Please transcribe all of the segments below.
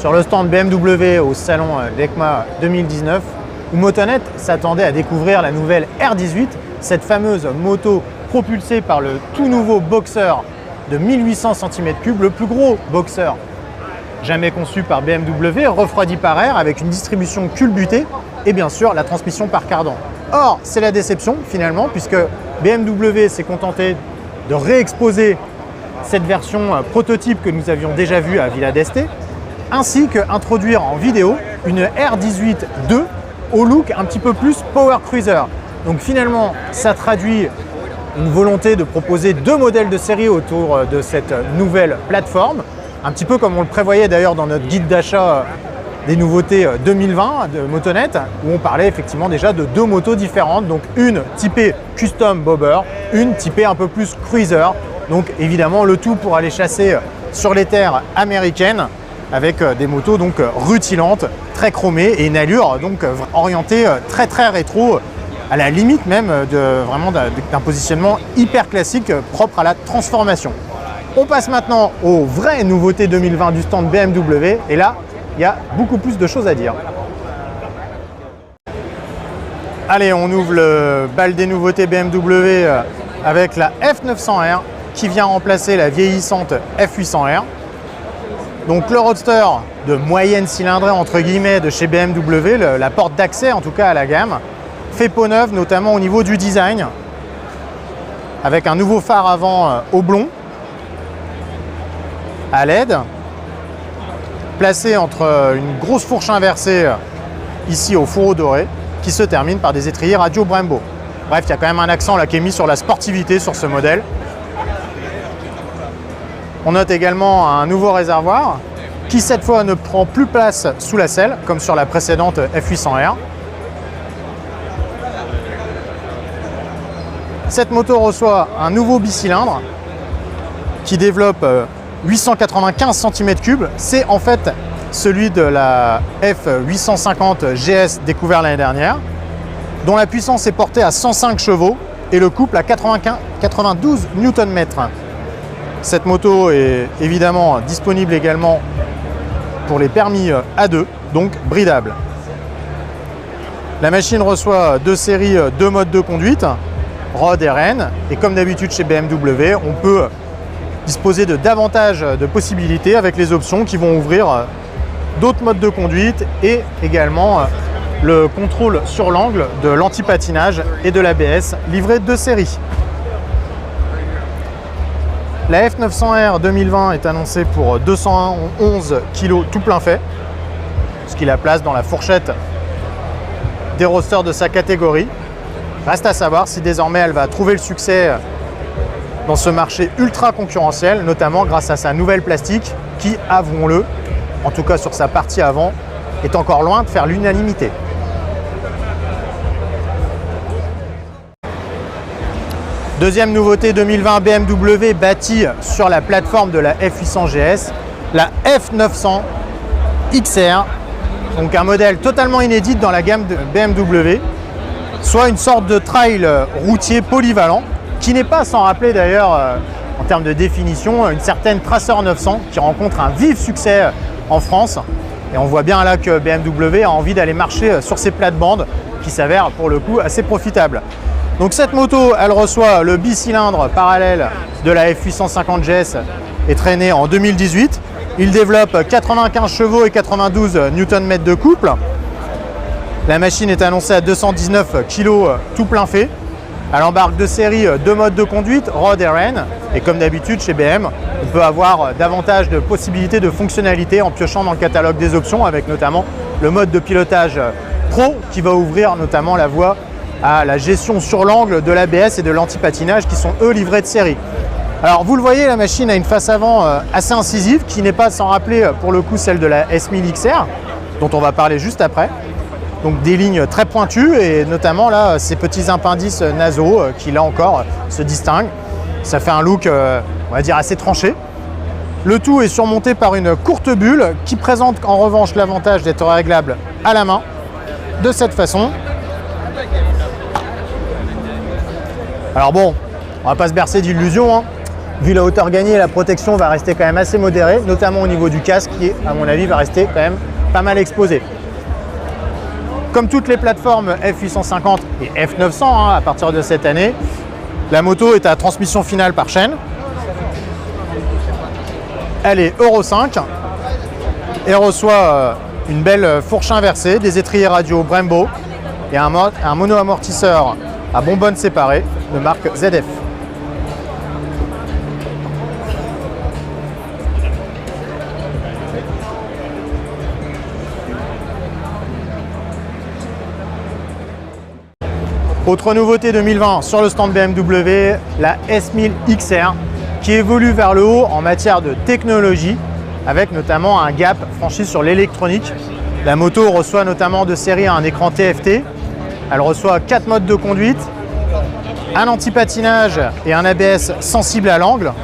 sur le stand BMW au salon d'EICMA 2019 où Motonet s'attendait à découvrir la nouvelle R18, cette fameuse moto propulsée par le tout nouveau Boxer de 1800 cm3, le plus gros Boxer jamais conçu par BMW, refroidi par air avec une distribution culbutée et bien sûr la transmission par cardan. Or, c'est la déception finalement puisque BMW s'est contenté de réexposer cette version prototype que nous avions déjà vue à Villa d'Este, ainsi qu'introduire en vidéo une R18-2 au look un petit peu plus Power Cruiser. Donc finalement, ça traduit une volonté de proposer deux modèles de série autour de cette nouvelle plateforme, un petit peu comme on le prévoyait d'ailleurs dans notre guide d'achat des nouveautés 2020 de Motonet, où on parlait effectivement déjà de deux motos différentes, donc une typée Custom Bobber, une typée un peu plus Cruiser. Donc évidemment le tout pour aller chasser sur les terres américaines avec des motos donc rutilantes, très chromées et une allure donc orientée très rétro, à la limite même d'un positionnement hyper classique propre à la transformation. On passe maintenant aux vraies nouveautés 2020 du stand BMW et là il y a beaucoup plus de choses à dire. Allez, on ouvre le bal des nouveautés BMW avec la F900R qui vient remplacer la vieillissante F800R. Donc le roadster de moyenne cylindrée entre guillemets de chez BMW, la porte d'accès en tout cas à la gamme, fait peau neuve notamment au niveau du design, avec un nouveau phare avant oblong à LED, placé entre une grosse fourche inversée ici au fourreau doré, qui se termine par des étriers radio Brembo. Bref, il y a quand même un accent là qui est mis sur la sportivité sur ce modèle. On note également un nouveau réservoir qui cette fois ne prend plus place sous la selle comme sur la précédente F800R. Cette moto reçoit un nouveau bicylindre qui développe 895 cm3. C'est en fait celui de la F850 GS découvert l'année dernière, dont la puissance est portée à 105 chevaux et le couple à 92 Nm. Cette moto est évidemment disponible également pour les permis A2, donc bridable. La machine reçoit deux séries, deux modes de conduite, ROD et REN, et comme d'habitude chez BMW, on peut disposer de davantage de possibilités avec les options qui vont ouvrir d'autres modes de conduite et également le contrôle sur l'angle de l'anti-patinage et de l'ABS livré de série. La F900R 2020 est annoncée pour 211 kg tout plein fait, ce qui la place dans la fourchette des roadsters de sa catégorie. Reste à savoir si désormais elle va trouver le succès dans ce marché ultra concurrentiel, notamment grâce à sa nouvelle plastique qui, avouons-le, en tout cas sur sa partie avant, est encore loin de faire l'unanimité. Deuxième nouveauté 2020 BMW bâtie sur la plateforme de la F800 GS, la F900 XR, donc un modèle totalement inédit dans la gamme de BMW, soit une sorte de trail routier polyvalent, qui n'est pas sans rappeler d'ailleurs en termes de définition une certaine Tracer 900 qui rencontre un vif succès en France. Et on voit bien là que BMW a envie d'aller marcher sur ces plates-bandes qui s'avèrent pour le coup assez profitables. Donc cette moto, elle reçoit le bicylindre parallèle de la F850 GS et traîné en 2018. Il développe 95 chevaux et 92 Nm de couple. La machine est annoncée à 219 kg tout plein fait. Elle embarque de série deux modes de conduite, ROD et REN. Et comme d'habitude chez BM, on peut avoir davantage de possibilités de fonctionnalités en piochant dans le catalogue des options, avec notamment le mode de pilotage Pro qui va ouvrir notamment la voie à la gestion sur l'angle de l'ABS et de l'anti-patinage qui sont eux livrés de série. Alors vous le voyez, la machine a une face avant assez incisive qui n'est pas sans rappeler pour le coup celle de la S1000 XR dont on va parler juste après. Donc des lignes très pointues et notamment là ces petits appendices nasaux qui là encore se distinguent. Ça fait un look on va dire assez tranché. Le tout est surmonté par une courte bulle qui présente en revanche l'avantage d'être réglable à la main de cette façon. Alors bon, on va pas se bercer d'illusions, hein. vu la hauteur gagnée, la protection va rester quand même assez modérée, notamment au niveau du casque qui, à mon avis, va rester quand même pas mal exposé. Comme toutes les plateformes F850 et F900 à partir de cette année, la moto est à transmission finale par chaîne. Elle est Euro 5 et reçoit une belle fourche inversée, des étriers radio Brembo et un mono-amortisseur à bonbonne séparée de marque ZF. Autre nouveauté 2020 sur le stand BMW, la S1000 XR qui évolue vers le haut en matière de technologie avec notamment un gap franchi sur l'électronique. La moto reçoit notamment de série un écran TFT. Elle reçoit 4 modes de conduite, un anti-patinage et un ABS sensible à l'angle.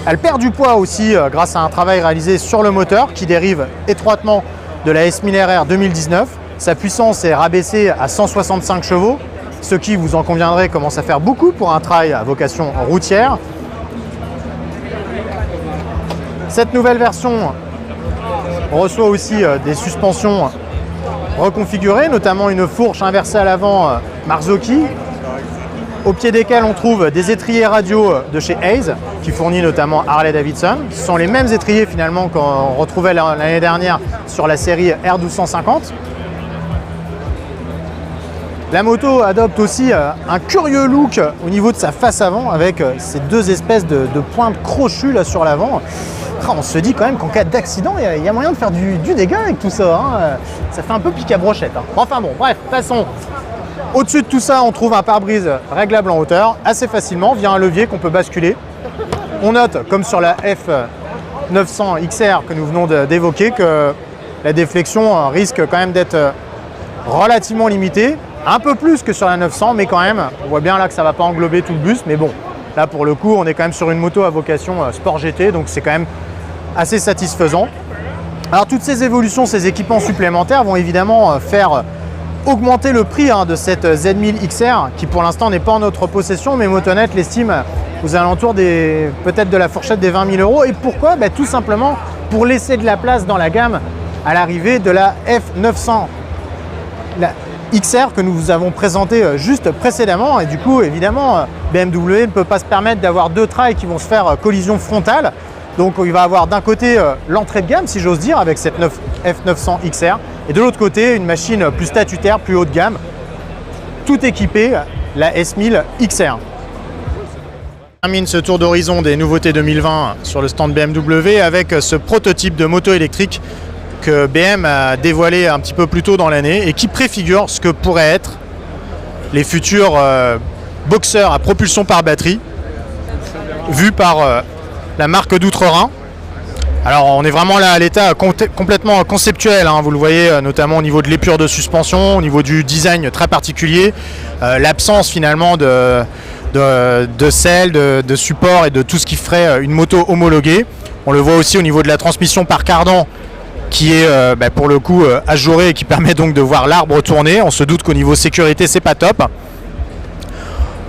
Elle perd du poids aussi grâce à un travail réalisé sur le moteur qui dérive étroitement de la S1000 RR 2019. Sa puissance est rabaissée à 165 chevaux, ce qui, vous en conviendrez, commence à faire beaucoup pour un trail à vocation routière. Cette nouvelle version reçoit aussi des suspensions reconfigurées, notamment une fourche inversée à l'avant Marzocchi, au pied desquels on trouve des étriers radio de chez Hayes, qui fournit notamment Harley-Davidson. Ce sont les mêmes étriers finalement qu'on retrouvait l'année dernière sur la série R1250. La moto adopte aussi un curieux look au niveau de sa face avant avec ces deux espèces de pointes crochues là sur l'avant. On se dit quand même qu'en cas d'accident, il y a moyen de faire du dégât avec tout ça. Ça fait un peu pique à brochette. Enfin bon, bref, passons. Au-dessus de tout ça, on trouve un pare-brise réglable en hauteur assez facilement via un levier qu'on peut basculer. On note, comme sur la F900 XR que nous venons d'évoquer, que la déflexion risque quand même d'être relativement limitée. Un peu plus que sur la 900, mais quand même, on voit bien là que ça ne va pas englober tout le bus. Mais bon, là pour le coup, on est quand même sur une moto à vocation sport GT, donc c'est quand même assez satisfaisant. Alors toutes ces évolutions, ces équipements supplémentaires vont évidemment faire augmenter le prix de cette Z1000 XR, qui pour l'instant n'est pas en notre possession, mais Motonet l'estime aux alentours peut-être de la fourchette des 20 000 €. Et pourquoi? Tout simplement pour laisser de la place dans la gamme à l'arrivée de la F900. La XR que nous vous avons présenté juste précédemment, et du coup évidemment BMW ne peut pas se permettre d'avoir deux trails qui vont se faire collision frontale, donc il va avoir d'un côté l'entrée de gamme si j'ose dire avec cette F900 XR et de l'autre côté une machine plus statutaire, plus haut de gamme, tout équipée, la S1000 XR. On termine ce tour d'horizon des nouveautés 2020 sur le stand BMW avec ce prototype de moto électrique que BM a dévoilé un petit peu plus tôt dans l'année et qui préfigure ce que pourraient être les futurs boxers à propulsion par batterie vus par la marque d'Outre-Rhin. Alors on est vraiment là à l'état complètement conceptuel, vous le voyez notamment au niveau de l'épure de suspension, au niveau du design très particulier, l'absence finalement de selle, de support et de tout ce qui ferait une moto homologuée. On le voit aussi au niveau de la transmission par cardan qui est pour le coup ajouré et qui permet donc de voir l'arbre tourner. On se doute qu'au niveau sécurité c'est pas top.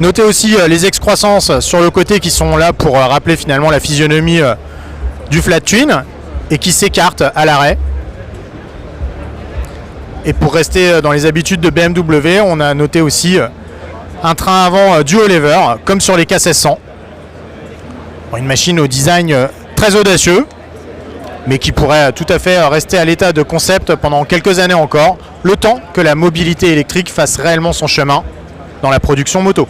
Notez aussi les excroissances sur le côté qui sont là pour rappeler finalement la physionomie du flat twin et qui s'écartent à l'arrêt. Et pour rester dans les habitudes de BMW, on a noté aussi un train avant dual lever comme sur les K1600. Une machine au design très audacieux, mais qui pourrait tout à fait rester à l'état de concept pendant quelques années encore, le temps que la mobilité électrique fasse réellement son chemin dans la production moto.